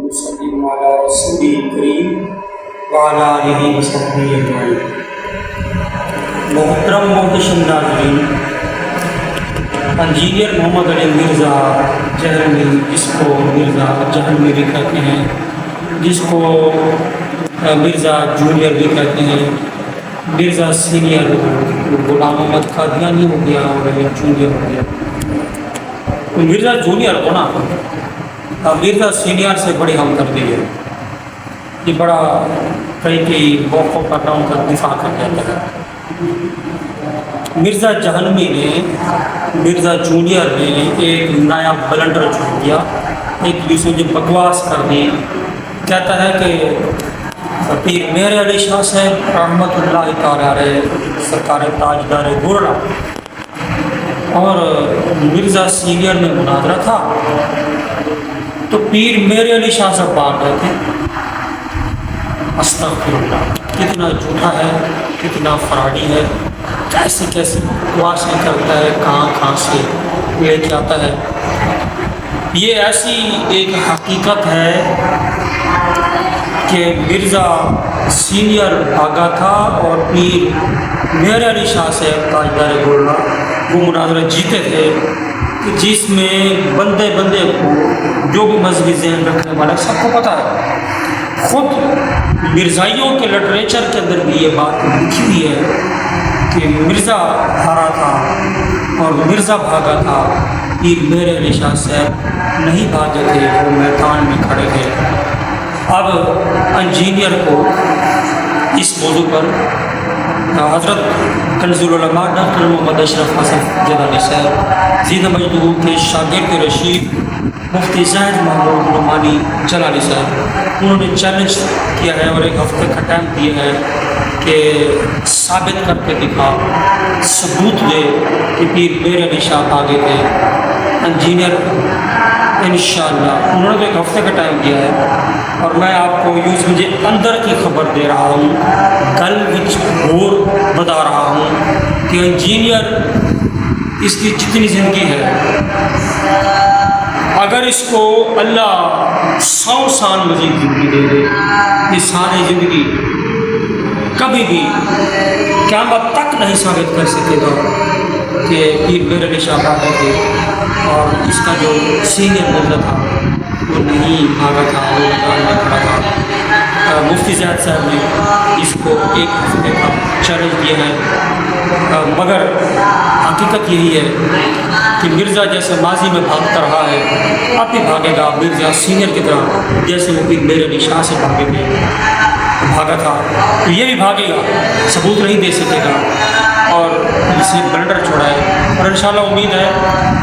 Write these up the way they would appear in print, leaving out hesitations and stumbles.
وسلم علی رسول کریم وعلی آلہ وصحبہ اجمعین۔ محترم محتشم ناظرین، انجینئر محمد علی مرزا جہلمی، جس کو مرزا جہلمی بھی کہتے ہیں، جس کو مرزا جونیئر بھی کہتے ہیں، مرزا سینئر غلام محمد قادیانی ہو گیا اور جونیئر ہو گیا۔ مرزا جونیئر کو نا مرزا سینئر سے بڑی ہم کر دی ہے، یہ بڑا کئی موقعوں پر ان کا دفاع کر جاتا ہے۔ مرزا جہلمی نے مرزا جونیئر نے ایک نیا بلنڈر چھوڑ دیا، ایک دوسرے جو بکواس کر دی۔ کہتا ہے کہ پیر میر علی شاہ صاحب رحمۃ اللہ تعالیٰ علیہ سرکار تاجدار گرڑا اور مرزا سینئر میں مناظرہ تھا، تو پیر میر علی شاہ صاحب بات رہے تھے، استغفر اللہ، کتنا جھوٹا ہے، کتنا فراڈی ہے، کیسی کیسی بکواسیں کرتا ہے، کہاں سے لے کے آتا ہے۔ یہ ایسی ایک حقیقت ہے کہ مرزا سینئر بھاگا تھا اور پیر میر علی شاہ صاحب تاجدار گرڑا وہ مناظرہ جیتے تھے، کہ جس میں بندے کو جو بھی مذہبی ذہن رکھنے والا سب کو پتہ ہے۔ خود مرزائیوں کے لٹریچر کے اندر بھی یہ بات لکھی ہوئی ہے کہ مرزا ہارا تھا اور مرزا بھاگا تھا، پیر میر علی شاہ صاحب نہیں بھاگے تھے، وہ میدان میں کھڑے تھے۔ اب انجینئر کو اس موضوع پر حضرت کنز العلماء ڈاکٹر محمد اشرف حسن جدانی صاحب زید مجدو کے شاگرد رشید مفتی زید محمود نعمانی جلالی صاحب، انہوں نے چیلنج کیا ہے اور ایک ہفتے کا ٹائم دیا ہے کہ ثابت کر کے دکھا، ثبوت دے کہ پیر میر علی شاہ آگے تھے۔ انجینئر انشاءاللہ انہوں نے تو ایک ہفتے کا ٹائم دیا ہے، اور میں آپ کو یوز مجھے اندر کی خبر دے رہا ہوں، گل وچ گور بتا رہا ہوں کہ انجینئر اس کی جتنی زندگی ہے، اگر اس کو اللہ 100 سال مزید زندگی دے دے، یہ ساری زندگی کبھی بھی قیامت تک نہیں ثابت کر سکے گا کہ پیر میر علی شاہ بھاگے تھے اور اس کا جو سینئر مرزا تھا وہ نہیں بھاگا تھا، وہ میدان میں کھڑا تھا۔ مفتی زید صاحب نے اس کو ایک ہفتے کا چیلنج دیا ہے، مگر حقیقت یہی ہے کہ مرزا جیسے ماضی میں بھاگتا رہا ہے، اب بھی بھاگے گا مرزا سینئر کی طرح، جیسے وہ پیر میر علی شاہ سے بھاگے تھے، بھاگا تھا، تو یہ بھی بھاگے گا، ثبوت نہیں دے سکے گا، اور اس نے بلنڈر چھوڑا ہے۔ اور انشاءاللہ امید ہے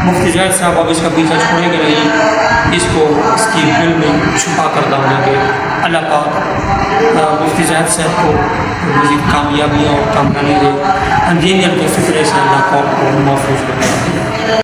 مفتی زید صاحب اب اس کا پیچھا چھوڑیں گے نہیں، اس کو اس کی دل میں چھپا کر دیں گے۔ اللہ پاک مفتی زید صاحب کو مزید کامیابیاں اور کامیابی دے، انجینئر کے فطرے سے اللہ پاک کو محفوظ کرے۔